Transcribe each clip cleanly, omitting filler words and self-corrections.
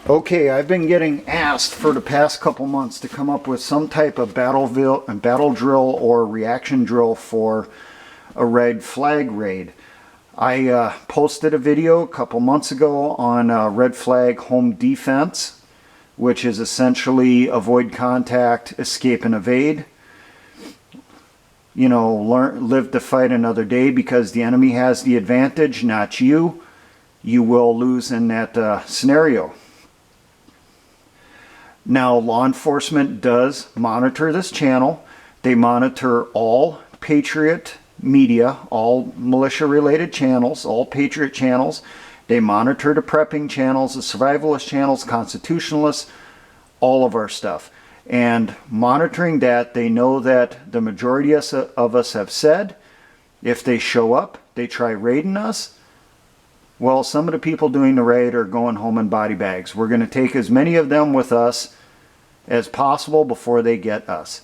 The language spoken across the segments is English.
Okay, I've been getting asked for the past couple months to come up with some type of battle drill or reaction drill for a red flag raid. I posted a video a couple months ago on red flag home defense, which is essentially avoid contact, escape and evade. You know, live to fight another day because the enemy has the advantage, not you. You will lose in that scenario. Now, law enforcement does monitor this channel. They monitor all patriot media, all militia-related channels, all patriot channels. They monitor the prepping channels, the survivalist channels, constitutionalists, all of our stuff. And monitoring that, they know that the majority of us have said, if they show up, they try raiding us, well, some of the people doing the raid are going home in body bags. We're going to take as many of them with us as possible before they get us.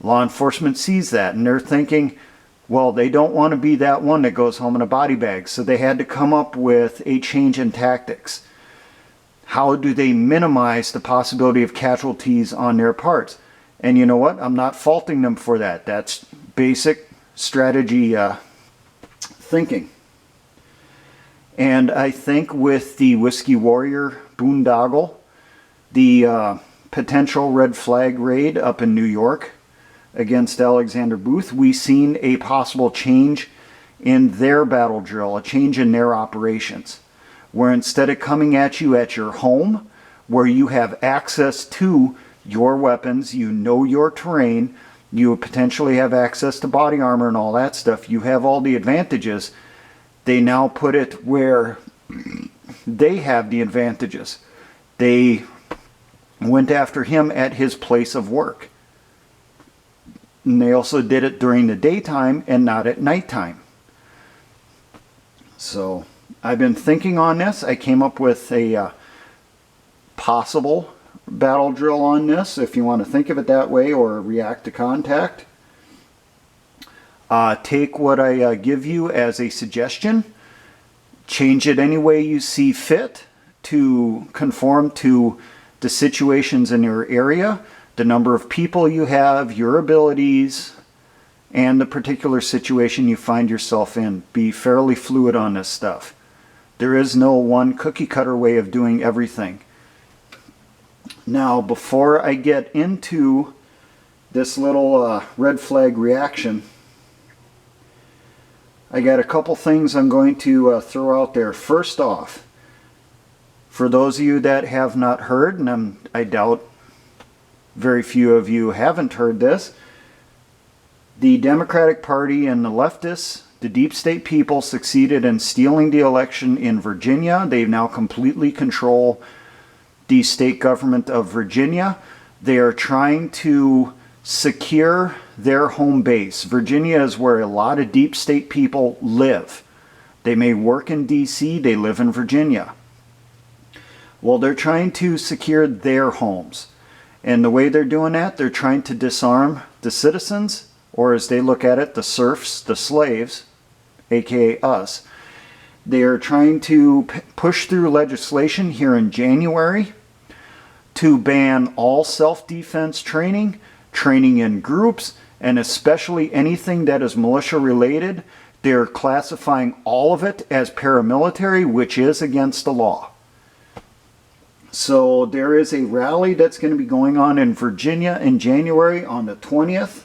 Law enforcement sees that and they're thinking, well, they don't want to be that one that goes home in a body bag. So they had to come up with a change in tactics. How do they minimize the possibility of casualties on their parts? And you know what? I'm not faulting them for that. That's basic strategy thinking. And I think with the Whiskey Warrior boondoggle, the potential red flag raid up in New York against Alexander Booth, we've seen a possible change in their battle drill, a change in their operations, where instead of coming at you at your home, where you have access to your weapons, you know your terrain, you potentially have access to body armor and all that stuff, you have all the advantages. They now put it where they have the advantages. They went after him at his place of work. And they also did it during the daytime and not at nighttime. So I've been thinking on this. I came up with a possible battle drill on this, if you want to think of it that way, or react to contact. Take what I give you as a suggestion, change it any way you see fit to conform to the situations in your area, the number of people you have, your abilities, and the particular situation you find yourself in. Be fairly fluid on this stuff. There is no one cookie cutter way of doing everything. Now, before I get into this little red flag reaction, I got a couple things I'm going to throw out there. First off, for those of you that have not heard, and I doubt very few of you haven't heard this, the Democratic Party and the leftists, the deep state people, succeeded in stealing the election in Virginia. They now completely control the state government of Virginia. They are trying to secure their home base. Virginia is where a lot of deep state people live. They may work in DC, they live in Virginia. Well, they're trying to secure their homes. And the way they're doing that, they're trying to disarm the citizens, or as they look at it, the serfs, the slaves, aka us. They are trying to push through legislation here in January to ban all self-defense training, training in groups, and especially anything that is militia related. They're classifying all of it as paramilitary, which is against the law. So there is a rally that's going to be going on in Virginia in January on the 20th.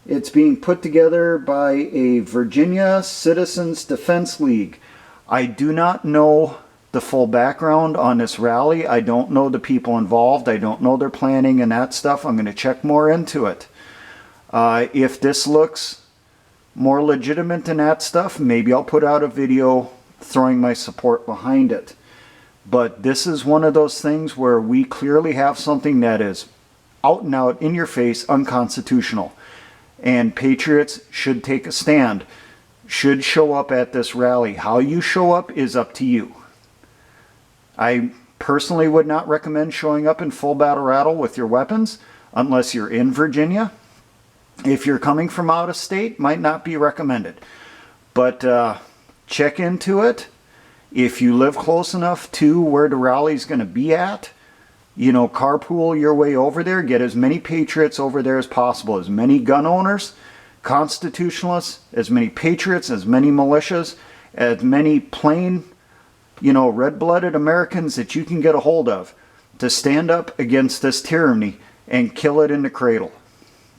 It's being put together by a Virginia Citizens Defense League. I do not know the full background on this rally. I don't know the people involved. I don't know their planning and that stuff. I'm going to check more into it. If this looks more legitimate than that stuff, maybe I'll put out a video throwing my support behind it. But this is one of those things where we clearly have something that is out and out, in your face, unconstitutional. And patriots should take a stand, should show up at this rally. How you show up is up to you. I personally would not recommend showing up in full battle rattle with your weapons unless you're in Virginia. If you're coming from out of state, might not be recommended. But check into it. If you live close enough to where the rally's going to be at, you know, carpool your way over there, get as many patriots over there as possible, as many gun owners, constitutionalists, as many patriots, as many militias, as many plain, you know, red-blooded Americans that you can get a hold of to stand up against this tyranny and kill it in the cradle.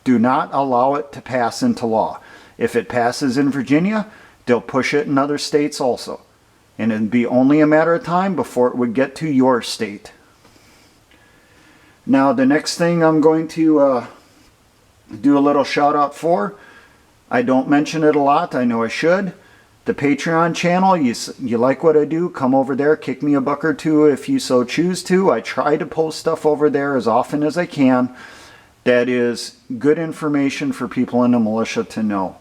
Do not allow it to pass into law. If it passes in Virginia, they'll push it in other states also. And it'd be only a matter of time before it would get to your state. Now, the next thing I'm going to do a little shout out for, I don't mention it a lot, I know I should. The Patreon channel, you like what I do, come over there, kick me a buck or two if you so choose to. I try to post stuff over there as often as I can that is good information for people in the militia to know.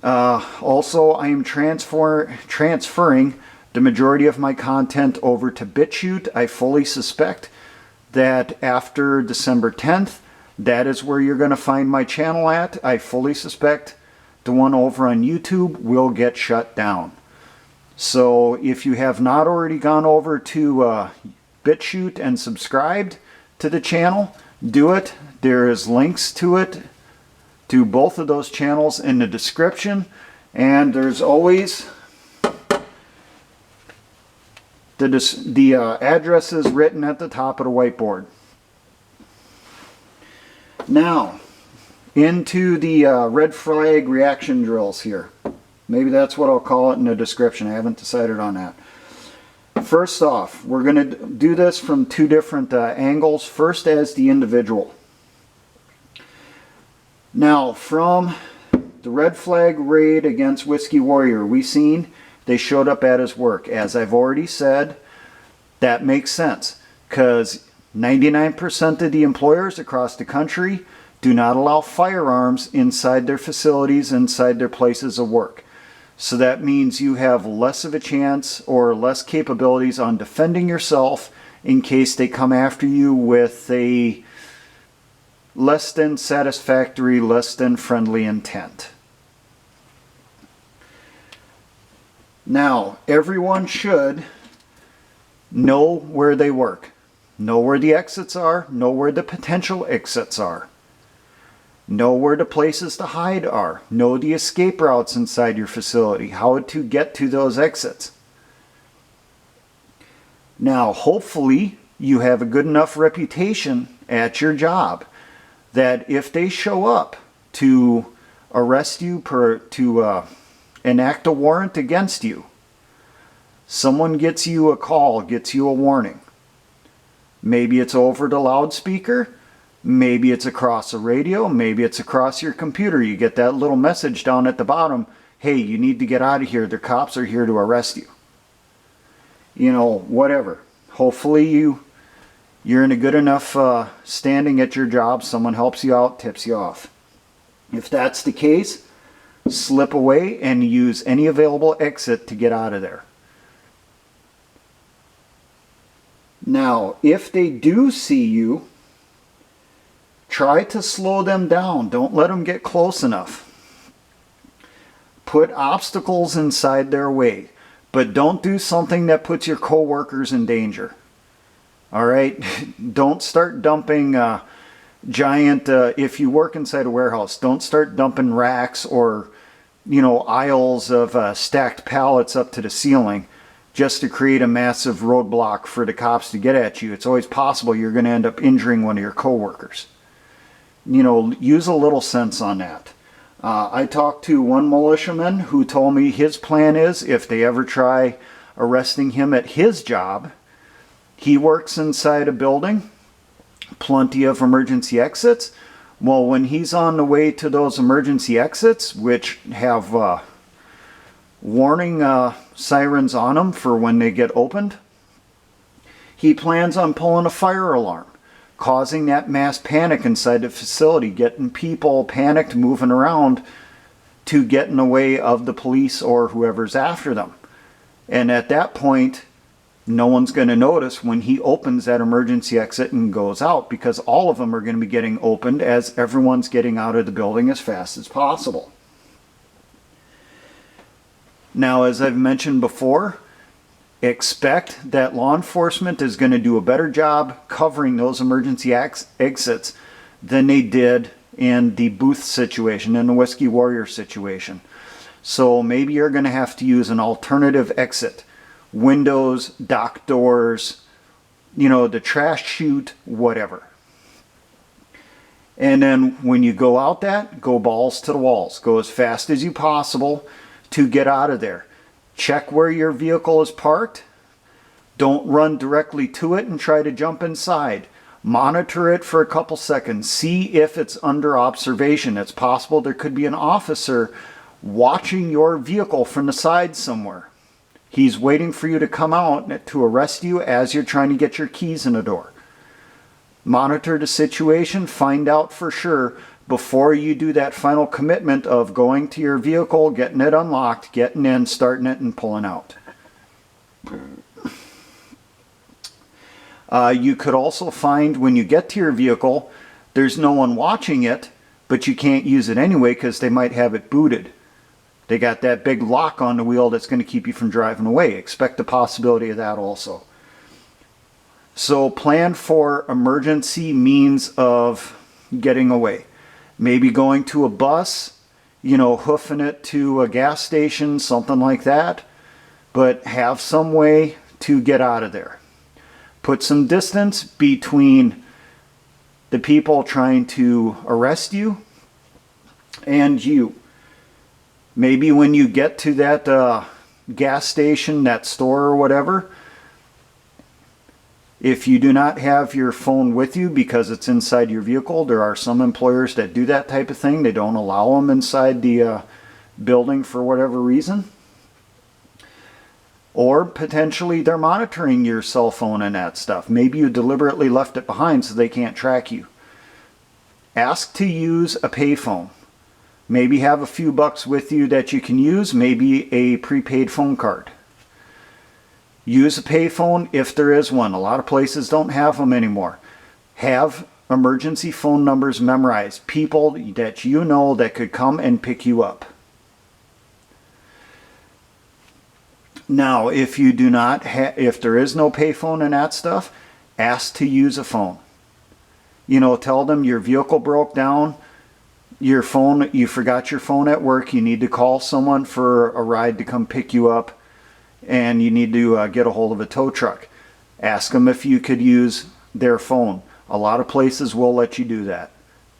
Also, I am transferring the majority of my content over to BitChute. I fully suspect that after December 10th, that is where you're going to find my channel at. I fully suspect the one over on YouTube will get shut down. So if you have not already gone over to BitChute and subscribed to the channel, do it. There is links to it, to both of those channels in the description, and there's always the addresses written at the top of the whiteboard. Now, into the red flag reaction drills here. Maybe that's what I'll call it in the description. I haven't decided on that. First off, we're going to do this from two different angles. First, as the individual. Now, from the red flag raid against Whiskey Warrior, we seen they showed up at his work. As I've already said, that makes sense because 99% of the employers across the country do not allow firearms inside their facilities, inside their places of work. So that means you have less of a chance or less capabilities on defending yourself in case they come after you with a less than satisfactory, less than friendly intent. Now, everyone should know where they work. Know where the exits are. Know where the potential exits are. Know where the places to hide are. Know the escape routes inside your facility. How to get to those exits. Now, hopefully, you have a good enough reputation at your job that if they show up to arrest you, to enact a warrant against you, someone gets you a call, gets you a warning. Maybe it's over the loudspeaker, maybe it's across the radio, maybe it's across your computer. You get that little message down at the bottom, hey, you need to get out of here, the cops are here to arrest you. You know, whatever. Hopefully you're in a good enough standing at your job, someone helps you out, tips you off. If that's the case, slip away and use any available exit to get out of there. Now, if they do see you, try to slow them down. Don't let them get close enough. Put obstacles inside their way, but don't do something that puts your coworkers in danger. All right? Don't start dumping giant, if you work inside a warehouse, don't start dumping racks or, you know, aisles of stacked pallets up to the ceiling just to create a massive roadblock for the cops to get at you. It's always possible you're going to end up injuring one of your coworkers. You know, use a little sense on that. I talked to one militiaman who told me his plan is if they ever try arresting him at his job, he works inside a building, plenty of emergency exits. Well, when he's on the way to those emergency exits, which have warning sirens on them for when they get opened, he plans on pulling a fire alarm, causing that mass panic inside the facility, getting people panicked, moving around to get in the way of the police or whoever's after them. And at that point, no one's going to notice when he opens that emergency exit and goes out, because all of them are going to be getting opened as everyone's getting out of the building as fast as possible. Now, as I've mentioned before, Expect that law enforcement is going to do a better job covering those emergency exits than they did in the Booth situation, in the Whiskey Warrior situation. So maybe you're going to have to use an alternative exit. Windows, dock doors, the trash chute, whatever. And then when you go out go balls to the walls. Go as fast as you possible to get out of there. Check where your vehicle is parked. Don't run directly to it and try to jump inside. Monitor it for a couple seconds. See if it's under observation. It's possible there could be an officer watching your vehicle from the side somewhere. He's waiting for you to come out to arrest you as you're trying to get your keys in the door. Monitor the situation. Find out for sure before you do that final commitment of going to your vehicle, getting it unlocked, getting in, starting it, and pulling out. You could also find when you get to your vehicle, there's no one watching it, but you can't use it anyway because they might have it booted. They got that big lock on the wheel that's going to keep you from driving away. Expect the possibility of that also. So plan for emergency means of getting away. Maybe going to a bus, hoofing it to a gas station, something like that. But have some way to get out of there. Put some distance between the people trying to arrest you and you. Maybe when you get to that gas station, that store or whatever, if you do not have your phone with you because it's inside your vehicle, there are some employers that do that type of thing. They don't allow them inside the building for whatever reason. Or potentially they're monitoring your cell phone and that stuff. Maybe you deliberately left it behind so they can't track you. Ask to use a payphone. Maybe have a few bucks with you that you can use. Maybe a prepaid phone card. Use a payphone if there is one. A lot of places don't have them anymore. Have emergency phone numbers memorized. People that you know that could come and pick you up. Now, if you do not if there is no payphone and that stuff, ask to use a phone. Tell them your vehicle broke down, your phone, you forgot your phone at work, you need to call someone for a ride to come pick you up, and you need to get a hold of a tow truck. Ask them if you could use their phone. A lot of places will let you do that.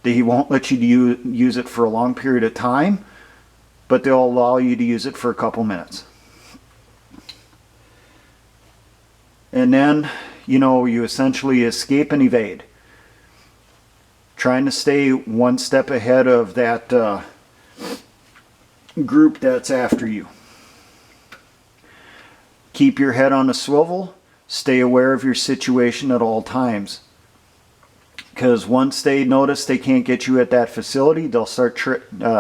They won't let you use it for a long period of time, but they'll allow you to use it for a couple minutes. And then, you essentially escape and evade. Trying to stay one step ahead of that group that's after you. Keep your head on a swivel. Stay aware of your situation at all times. Because once they notice they can't get you at that facility, they'll start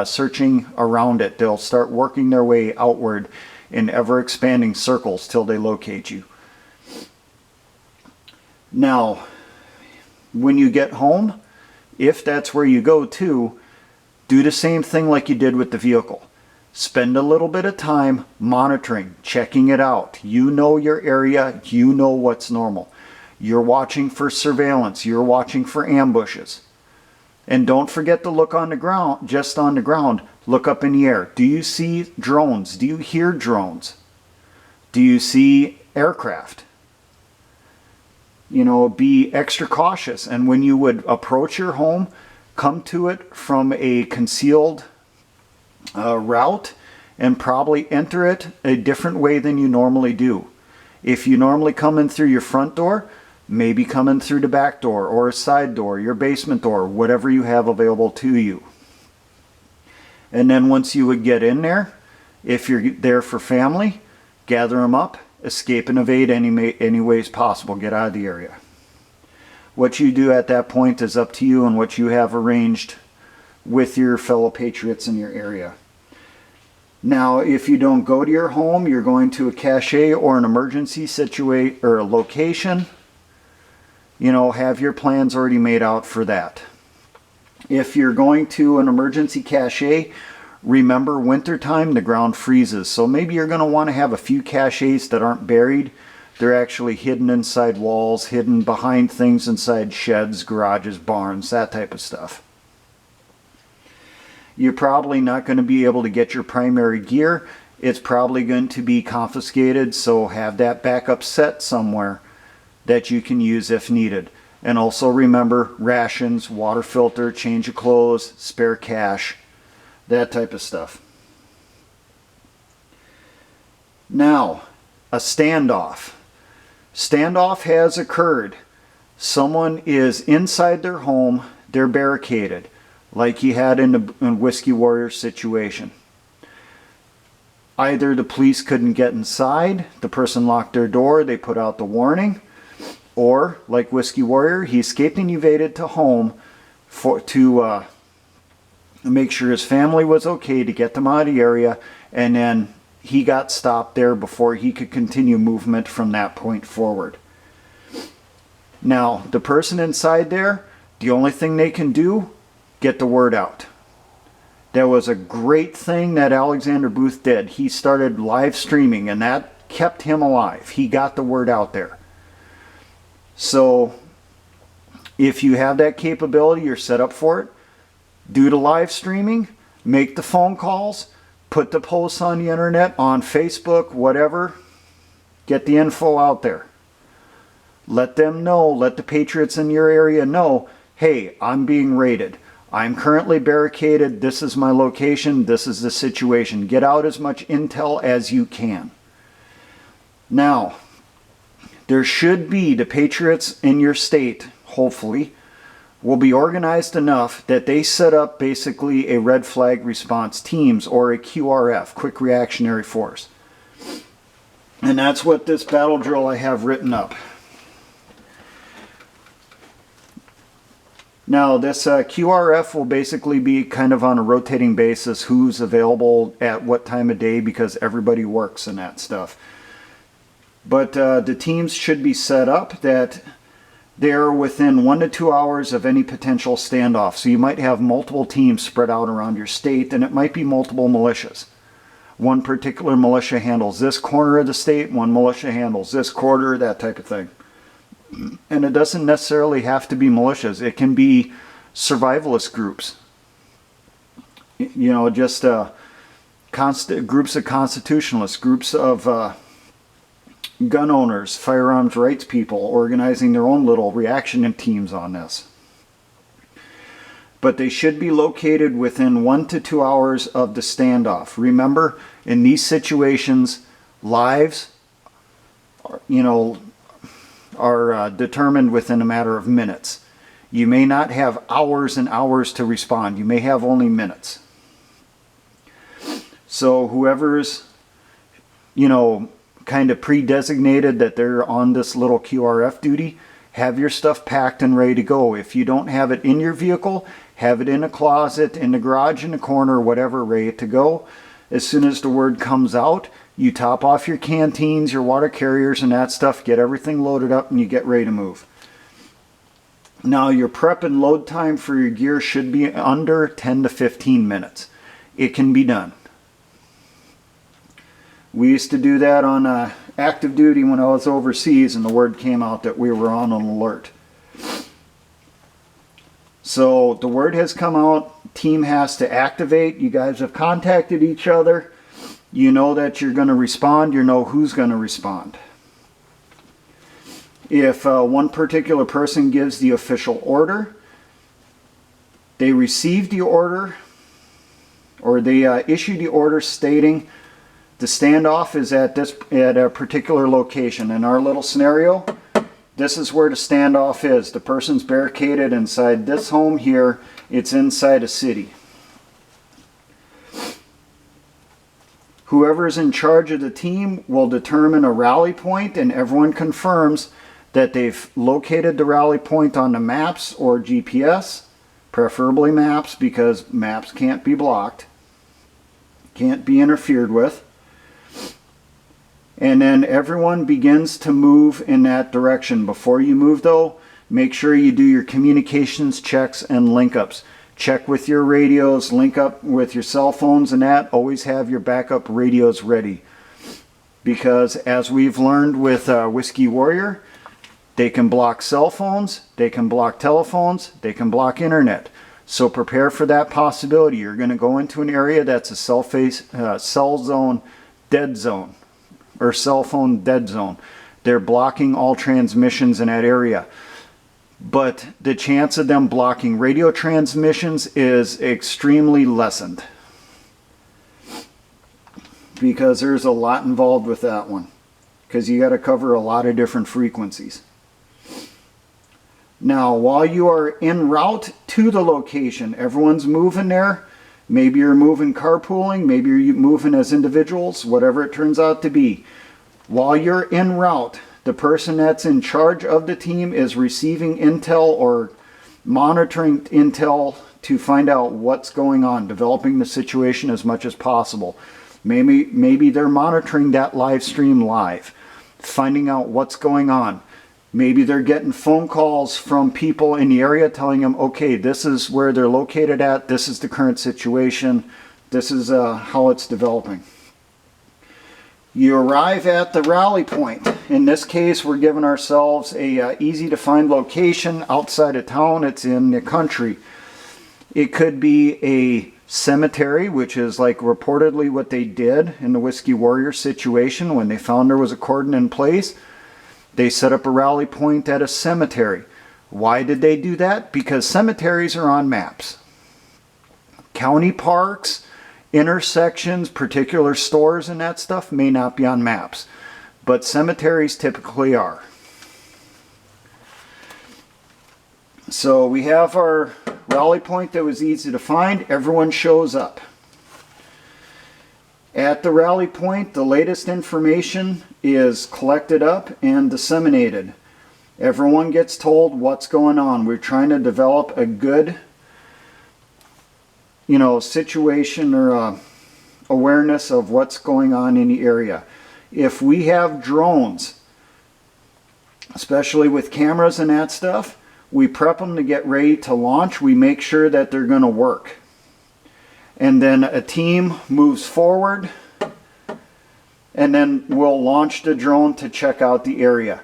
searching around it. They'll start working their way outward in ever-expanding circles till they locate you. Now, when you get home, if that's where you go to, do the same thing like you did with the vehicle. Spend a little bit of time monitoring, checking it out. You know your area, you know what's normal. You're watching for surveillance, you're watching for ambushes. And don't forget to look on the ground, just on the ground, look up in the air. Do you see drones? Do you hear drones? Do you see aircraft? Be extra cautious. And when you would approach your home, come to it from a concealed route and probably enter it a different way than you normally do. If you normally come in through your front door, maybe come in through the back door or a side door, your basement door, whatever you have available to you. And then once you would get in there, if you're there for family, gather them up, escape and evade any ways possible. Get out of the area. What you do at that point is up to you and what you have arranged with your fellow patriots in your area. Now, if you don't go to your home, you're going to a cache or an emergency situation or a location. Have your plans already made out for that. If you're going to an emergency cache, Remember, wintertime, the ground freezes, so maybe you're going to want to have a few caches that aren't buried. They're actually hidden inside walls, hidden behind things inside sheds, garages, barns, that type of stuff. You're probably not going to be able to get your primary gear. It's probably going to be confiscated, so have that backup set somewhere that you can use if needed. And also remember, rations, water filter, change of clothes, spare cash, that type of stuff. Now, a standoff. Standoff has occurred. Someone is inside their home, they're barricaded, like you had in the Whiskey Warrior situation. Either the police couldn't get inside, the person locked their door, they put out the warning, or, like Whiskey Warrior, he escaped and evaded to home to make sure his family was okay, to get them out of the area, and then he got stopped there before he could continue movement from that point forward. Now, the person inside there, the only thing they can do, get the word out. That was a great thing that Alexander Booth did. He started live streaming, and that kept him alive. He got the word out there. So, if you have that capability, you're set up for it. Do the live streaming, make the phone calls, put the posts on the internet, on Facebook, whatever. Get the info out there. Let them know, let the patriots in your area know, hey, I'm being raided. I'm currently barricaded. This is my location. This is the situation. Get out as much intel as you can. Now, there should be, the patriots in your state, hopefully, will be organized enough that they set up basically a red flag response teams, or a QRF, quick reactionary force. And that's what this battle drill I have written up. Now, this QRF will basically be kind of on a rotating basis, who's available at what time of day, because everybody works and that stuff. But the teams should be set up that they're within 1 to 2 hours of any potential standoff. So you might have multiple teams spread out around your state, and it might be multiple militias. One particular militia handles this corner of the state, one militia handles this quarter, that type of thing. And it doesn't necessarily have to be militias. It can be survivalist groups. You know, just groups of constitutionalists, groups of gun owners, firearms rights people, organizing their own little reaction teams on this. But they should be located within 1 to 2 hours of the standoff. Remember, in these situations, lives, are determined within a matter of minutes. You may not have hours and hours to respond. You may have only minutes. So whoever's, kind of pre-designated that they're on this little QRF duty, have your stuff packed and ready to go. If you don't have it in your vehicle, have it in a closet, in the garage, in the corner, whatever, ready to go. As soon as the word comes out, you top off your canteens, your water carriers, and that stuff, get everything loaded up, and you get ready to move. Now, your prep and load time for your gear should be under 10 to 15 minutes. It can be done. We used to do that on active duty when I was overseas, and the word came out that we were on an alert. So the word has come out, team has to activate. You guys have contacted each other. You know that you're going to respond. You know who's going to respond. If one particular person gives the official order, they receive the order, or they issue the order stating the standoff is at a particular location. In our little scenario, this is where the standoff is. The person's barricaded inside this home here. It's inside a city. Whoever's in charge of the team will determine a rally point, and everyone confirms that they've located the rally point on the maps or GPS, preferably maps, because maps can't be blocked, can't be interfered with. And then everyone begins to move in that direction. Before you move though, make sure you do your communications checks and link ups. check with your radios, link up with your cell phones and that. Always have your backup radios ready. Because as we've learned with Whiskey Warrior, they can block cell phones, they can block telephones, they can block internet. So prepare for that possibility. You're going to go into an area that's a cell zone dead zone, or cell phone dead zone. They're blocking all transmissions in that area. But the chance of them blocking radio transmissions is extremely lessened, because there's a lot involved with that one, because you got to cover a lot of different frequencies. Now, while you are en route to the location, everyone's moving there. Maybe you're moving carpooling, maybe you're moving as individuals, whatever it turns out to be. While you're en route, the person that's in charge of the team is receiving intel or monitoring intel to find out what's going on, developing the situation as much as possible. Maybe they're monitoring that live stream live, finding out what's going on. Maybe they're getting phone calls from people in the area telling them, okay, this is where they're located at, this is the current situation, this is how it's developing. You arrive at the rally point. In this case, we're giving ourselves a easy to find location outside of town. It's in the country. It could be a cemetery, which is like reportedly what they did in the Whiskey Warrior situation when they found there was a cordon in place. They set up a rally point at a cemetery. Why did they do that? Because cemeteries are on maps. County parks, intersections, particular stores and that stuff may not be on maps, but cemeteries typically are. So we have our rally point that was easy to find. Everyone shows up. At the rally point, the latest information is collected up and disseminated. Everyone gets told what's going on. We're trying to develop a good, situation or awareness of what's going on in the area. If we have drones, especially with cameras and that stuff, we prep them to get ready to launch. We make sure that they're going to work. And then a team moves forward, and then we'll launch the drone to check out the area.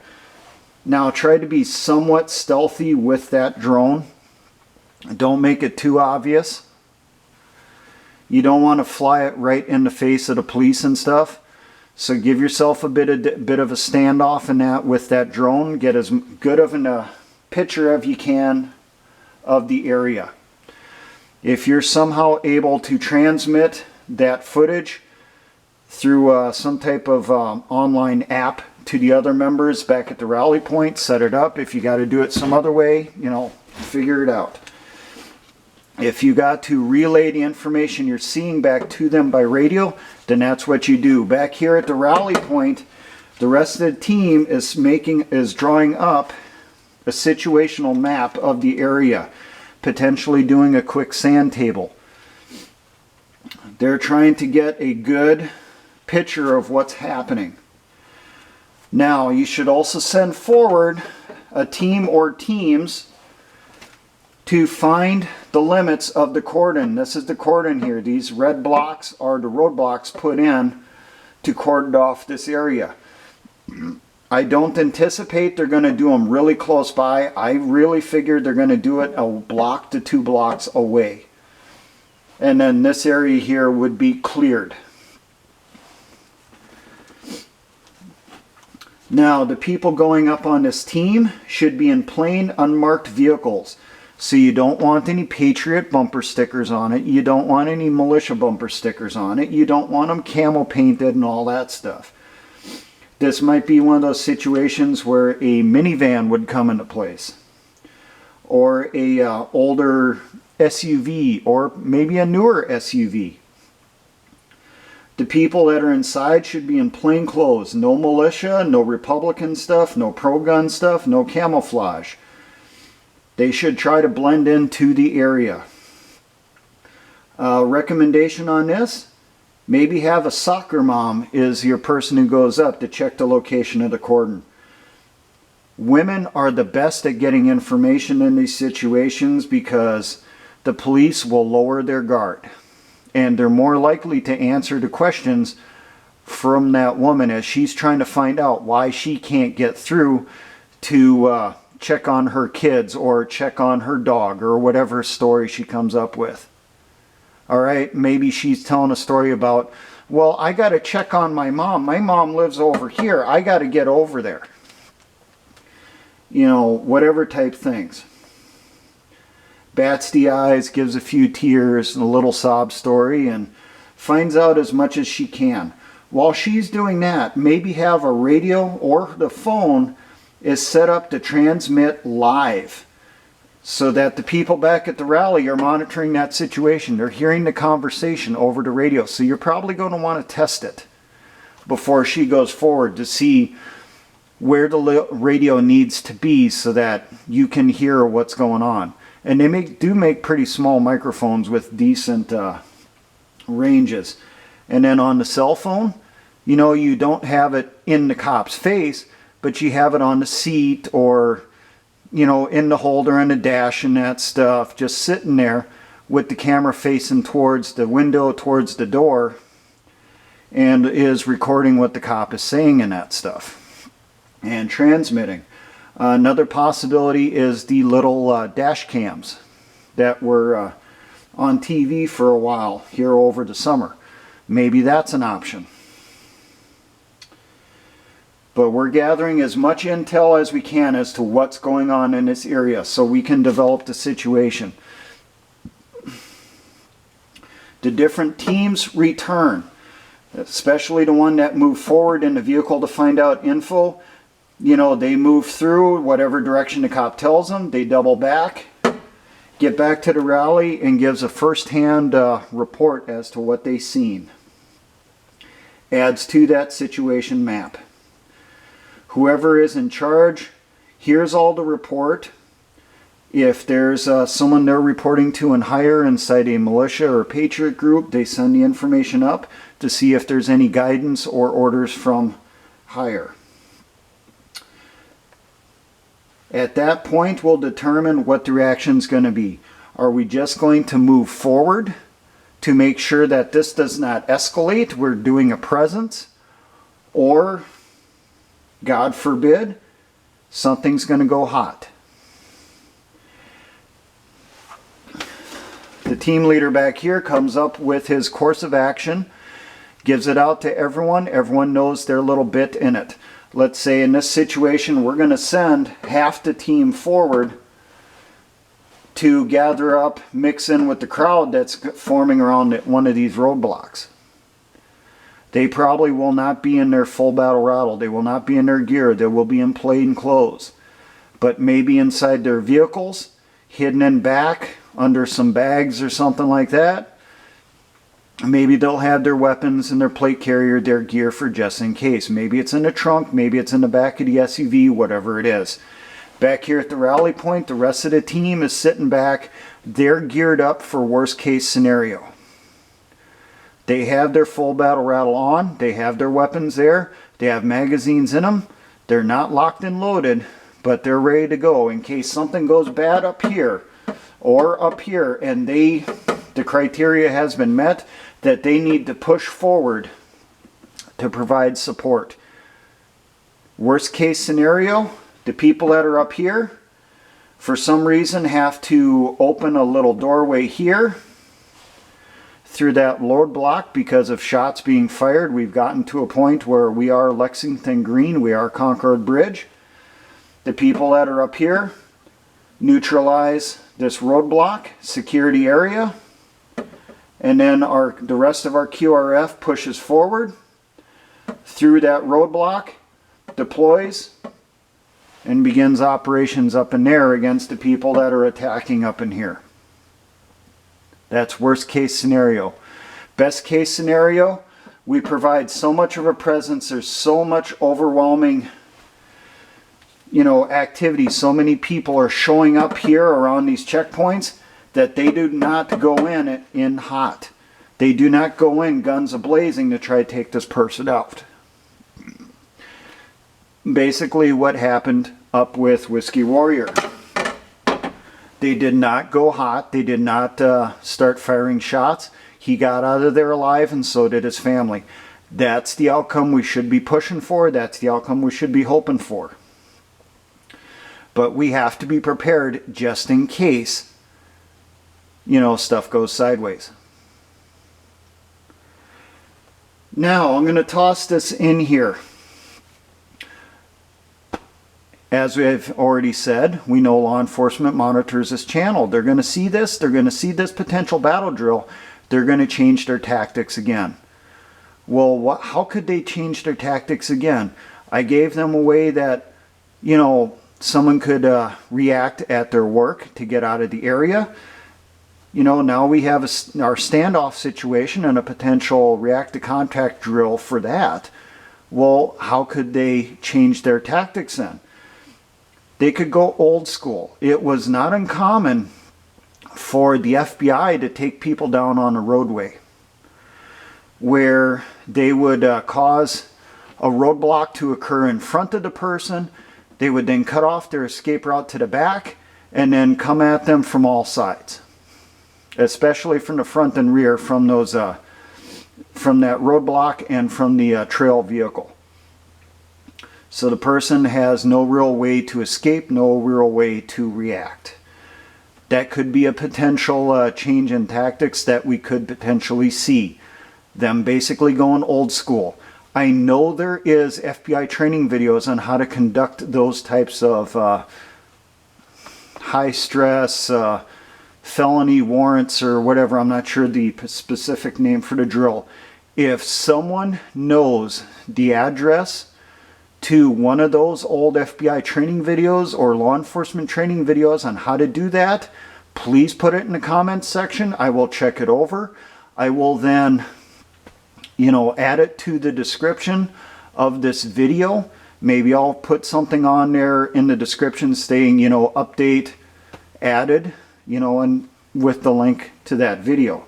Now try to be somewhat stealthy with that drone. Don't make it too obvious. You don't want to fly it right in the face of the police and stuff. So give yourself a bit of a standoff in that with that drone. Get as good of a picture as you can of the area. If you're somehow able to transmit that footage through some type of online app to the other members back at the rally point, set it up. If you got to do it some other way, figure it out. If you got to relay the information you're seeing back to them by radio, then that's what you do. Back here at the rally point, the rest of the team is drawing up a situational map of the area, potentially doing a quick sand table. They're trying to get a good picture of what's happening. Now, you should also send forward a team or teams to find the limits of the cordon. This is the cordon here. These red blocks are the roadblocks put in to cordon off this area. I don't anticipate they're going to do them really close by. I really figured they're going to do it a block to 2 blocks away. And then this area here would be cleared. Now, the people going up on this team should be in plain, unmarked vehicles. So you don't want any Patriot bumper stickers on it. You don't want any militia bumper stickers on it. You don't want them camo painted and all that stuff. This might be one of those situations where a minivan would come into place, or a older SUV, or maybe a newer SUV. The people that are inside should be in plain clothes. No militia, no Republican stuff, no pro-gun stuff, no camouflage. They should try to blend into the area. Recommendation on this? Maybe have a soccer mom is your person who goes up to check the location of the cordon. Women are the best at getting information in these situations because the police will lower their guard. And they're more likely to answer the questions from that woman as she's trying to find out why she can't get through to check on her kids or check on her dog or whatever story she comes up with. All right, maybe she's telling a story about, well, I got to check on my mom. My mom lives over here. I got to get over there. You know, whatever type things. Bats the eyes, gives a few tears, a little sob story, and finds out as much as she can. While she's doing that, maybe have a radio or the phone is set up to transmit live so that the people back at the rally are monitoring that situation. They're hearing the conversation over the radio. So you're probably going to want to test it before she goes forward to see where the radio needs to be so that you can hear what's going on. And they do make pretty small microphones with decent ranges. And then on the cell phone, you know, you don't have it in the cop's face, but you have it on the seat or, you know, in the holder and the dash and that stuff, just sitting there with the camera facing towards the window, towards the door, and is recording what the cop is saying and that stuff and transmitting. Another possibility is the little dash cams that were on TV for a while here over the summer. Maybe that's an option. But we're gathering as much intel as we can as to what's going on in this area so we can develop the situation. The different teams return, especially the one that moved forward in the vehicle to find out info. You know, they move through whatever direction the cop tells them. They double back, get back to the rally, and gives a first-hand report as to what they've seen. Adds to that situation map. Whoever is in charge hears all the report. If there's someone they're reporting to and hire inside a militia or patriot group, they send the information up to see if there's any guidance or orders from higher. At that point, we'll determine what the reaction's going to be. Are we just going to move forward to make sure that this does not escalate? We're doing a presence. Or, God forbid, something's going to go hot. The team leader back here comes up with his course of action, gives it out to everyone. Everyone knows their little bit in it. Let's say in this situation, we're going to send half the team forward to gather up, mix in with the crowd that's forming around one of these roadblocks. They probably will not be in their full battle rattle. They will not be in their gear. They will be in plain clothes. But maybe inside their vehicles, hidden in back, under some bags or something like that. Maybe they'll have their weapons and their plate carrier, their gear for just in case. Maybe it's in the trunk, maybe it's in the back of the SUV, whatever it is. Back here at the rally point, the rest of the team is sitting back. They're geared up for worst case scenario. They have their full battle rattle on. They have their weapons there. They have magazines in them. They're not locked and loaded, but they're ready to go in case something goes bad up here or up here and the criteria has been met that they need to push forward to provide support. Worst case scenario, the people that are up here for some reason have to open a little doorway here through that load block because of shots being fired. We've gotten to a point where we are Lexington Green, we are Concord Bridge. The people that are up here neutralize this roadblock, security area, and then the rest of our QRF pushes forward through that roadblock, deploys, and begins operations up in there against the people that are attacking up in here. That's worst case scenario. Best case scenario, we provide so much of a presence, there's so much overwhelming activity, so many people are showing up here around these checkpoints that they do not go in hot. They do not go in guns a-blazing to try to take this person out. Basically what happened up with Whiskey Warrior. They did not go hot. They did not start firing shots. He got out of there alive, and so did his family. That's the outcome we should be pushing for. That's the outcome we should be hoping for. But we have to be prepared just in case, you know, stuff goes sideways. Now, I'm going to toss this in here. As we've already said, we know law enforcement monitors this channel. They're going to see this. They're going to see this potential battle drill. They're going to change their tactics again. Well, how could they change their tactics again? I gave them a way that, you know, someone could react at their work to get out of the area. You know, now we have our standoff situation and a potential react to contact drill for that. Well, how could they change their tactics then? They could go old school. It was not uncommon for the FBI to take people down on a roadway where they would cause a roadblock to occur in front of the person. They would then cut off their escape route to the back and then come at them from all sides, especially from the front and rear, from those from that roadblock and from the trail vehicle. So the person has no real way to escape, no real way to react. That could be a potential change in tactics that we could potentially see. Them basically going old school. I know there is FBI training videos on how to conduct those types of high stress felony warrants or whatever. I'm not sure the specific name for the drill. If someone knows the address to one of those old FBI training videos or law enforcement training videos on how to do that, please put it in the comments section. I will check it over. I will then, you know, add it to the description of this video. Maybe I'll put something on there in the description saying, you know, update added, you know, and with the link to that video.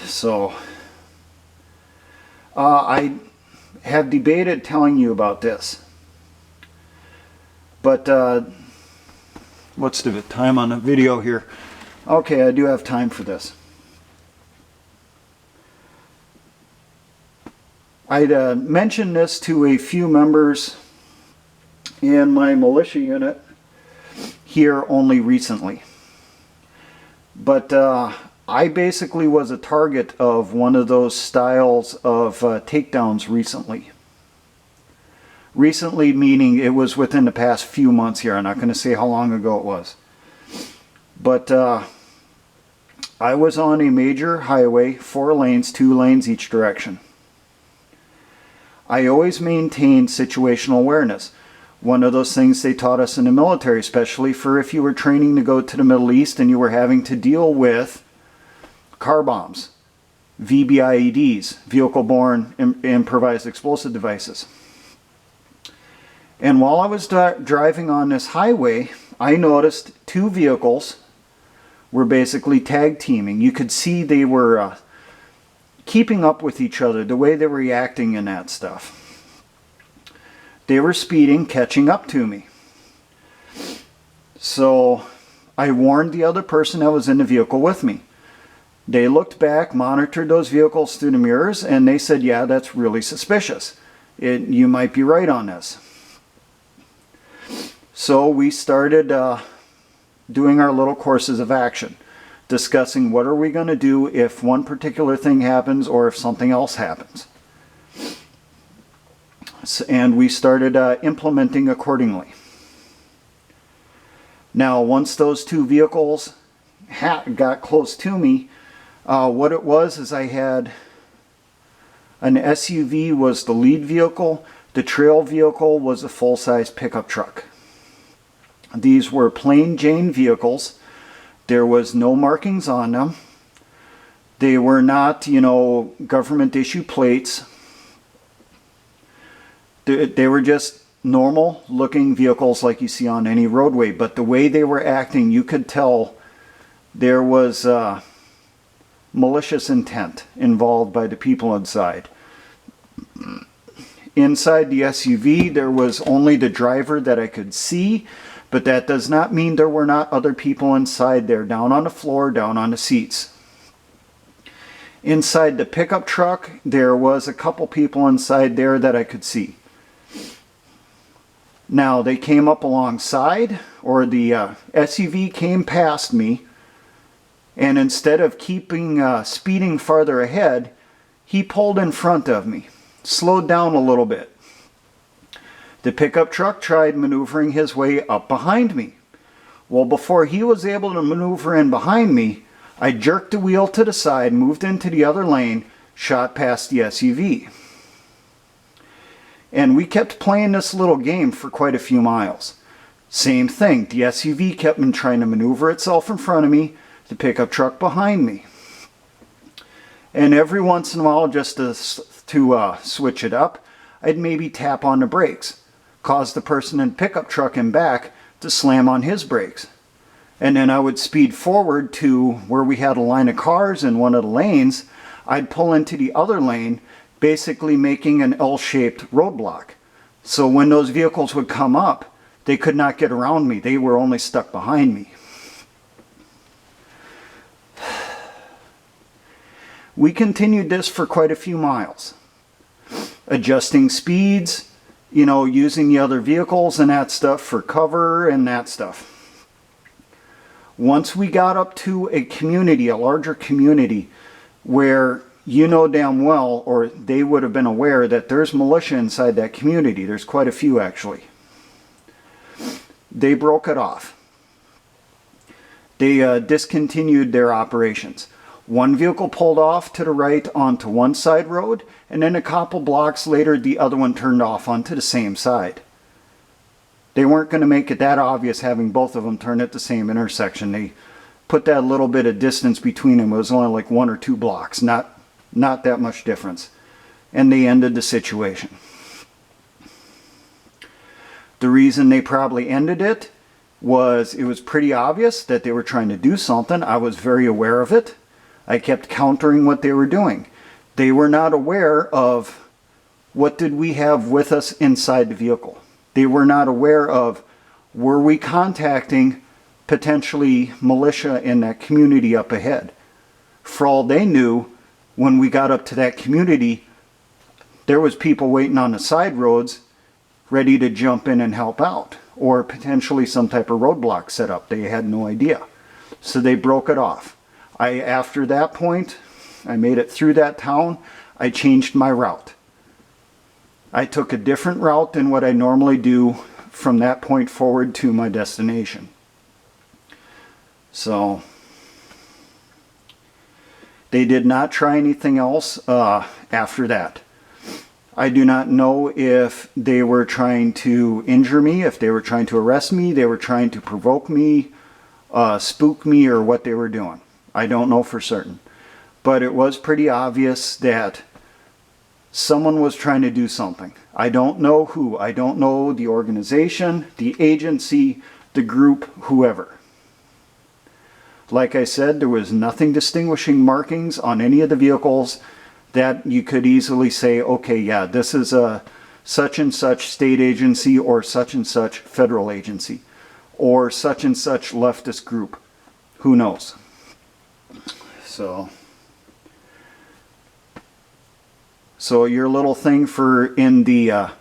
So I have debated telling you about this, but what's the time on the video here? Okay, I do have time for this. I'd mentioned this to a few members in my militia unit here only recently, but I basically was a target of one of those styles of takedowns recently. Recently meaning it was within the past few months here. I'm not going to say how long ago it was. But I was on a major highway, 4 lanes, 2 lanes each direction. I always maintained situational awareness. One of those things they taught us in the military, especially for if you were training to go to the Middle East and you were having to deal with car bombs, VBIEDs, vehicle-borne improvised explosive devices. And while I was driving on this highway, I noticed 2 vehicles were basically tag teaming. You could see they were keeping up with each other, the way they were reacting and that stuff. They were speeding, catching up to me. So I warned the other person that was in the vehicle with me. They looked back, monitored those vehicles through the mirrors, and they said, yeah, that's really suspicious. You might be right on this. So we started doing our little courses of action, discussing what are we going to do if one particular thing happens or if something else happens. And we started implementing accordingly. Now, once those 2 vehicles got close to me, what it was is I had an SUV was the lead vehicle. The trail vehicle was a full-size pickup truck. These were plain Jane vehicles. There was no markings on them. They were not, you know, government issue plates. They were just normal looking vehicles like you see on any roadway. But the way they were acting, you could tell there was malicious intent involved by the people inside. Inside the SUV, there was only the driver that I could see, But that does not mean there were not other people inside there, down on the floor, down on the seats. Inside the pickup truck, there was a couple people inside there that I could see. Now, they came up alongside, or the SUV came past me, and instead of speeding farther ahead, he pulled in front of me, slowed down a little bit. The pickup truck tried maneuvering his way up behind me. Well, before he was able to maneuver in behind me, I jerked the wheel to the side, moved into the other lane, shot past the SUV. And we kept playing this little game for quite a few miles. Same thing, the SUV kept trying to maneuver itself in front of me, the pickup truck behind me. And every once in a while, just to switch it up, I'd maybe tap on the brakes, cause the person in the pickup truck in back to slam on his brakes. And then I would speed forward to where we had a line of cars in one of the lanes. I'd pull into the other lane, basically making an L-shaped roadblock. So when those vehicles would come up, they could not get around me. They were only stuck behind me. We continued this for quite a few miles, adjusting speeds, using the other vehicles and that stuff for cover and that stuff. Once we got up to a community, a larger community, where damn well, or they would have been aware that there's militia inside that community. There's quite a few, actually. They broke it off. They discontinued their operations. One vehicle pulled off to the right onto one side road, and then a couple blocks later, the other one turned off onto the same side. They weren't going to make it that obvious having both of them turn at the same intersection. They put that little bit of distance between them. It was only like 1 or 2 blocks, not that much difference. And they ended the situation. The reason they probably ended it was pretty obvious that they were trying to do something. I was very aware of it. I kept countering what they were doing. They were not aware of what did we have with us inside the vehicle. They were not aware of, were we contacting potentially militia in that community up ahead. For all they knew, when we got up to that community, there was people waiting on the side roads ready to jump in and help out, or potentially some type of roadblock set up. They had no idea. So they broke it off. After that point, I made it through that town. I changed my route. I took a different route than what I normally do from that point forward to my destination. So they did not try anything else after that. I do not know if they were trying to injure me, if they were trying to arrest me, they were trying to provoke me, spook me, or what they were doing. I don't know for certain. But it was pretty obvious that someone was trying to do something. I don't know who. I don't know the organization, the agency, the group, whoever. Like I said, there was nothing distinguishing markings on any of the vehicles that you could easily say, okay, yeah, this is a such and such state agency or such and such federal agency or such and such leftist group. Who knows? So your little thing for in the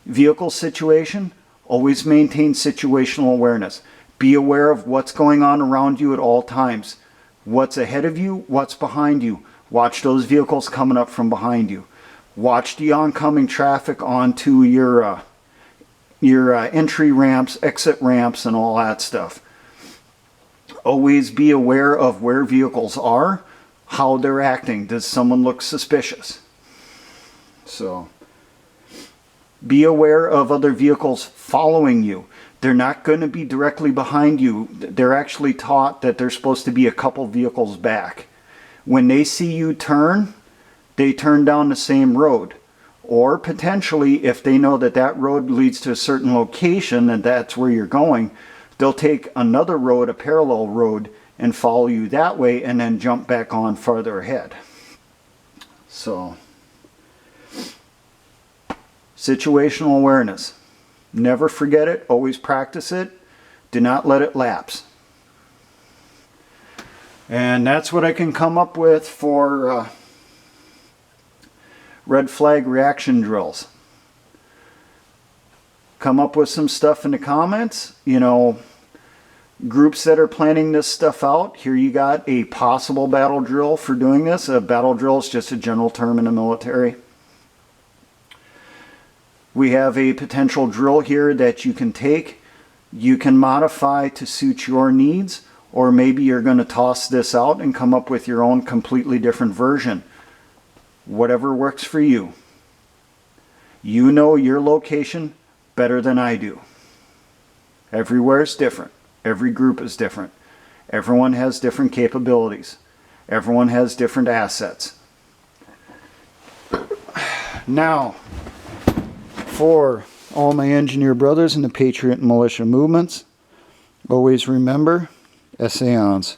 vehicle situation, always maintain situational awareness. Be aware of what's going on around you at all times. What's ahead of you, what's behind you. Watch those vehicles coming up from behind you. Watch the oncoming traffic onto your entry ramps, exit ramps, and all that stuff. Always be aware of where vehicles are, how they're acting. Does someone look suspicious? So, be aware of other vehicles following you. They're not going to be directly behind you. They're actually taught that they're supposed to be a couple vehicles back. When they see you turn, they turn down the same road. Or potentially, if they know that that road leads to a certain location and that's where you're going, they'll take another road, a parallel road, and follow you that way and then jump back on farther ahead. So, situational awareness. Never forget it. Always practice it. Do not let it lapse. And that's what I can come up with for red flag reaction drills. Come up with some stuff in the comments. You know, groups that are planning this stuff out, here you got a possible battle drill for doing this. A battle drill is just a general term in the military. We have a potential drill here that you can take. You can modify to suit your needs, or maybe you're going to toss this out and come up with your own completely different version. Whatever works for you. You know your location better than I do. Everywhere is different. Every group is different. Everyone has different capabilities. Everyone has different assets. Now, for all my engineer brothers in the patriot and militia movements, always remember, essayons.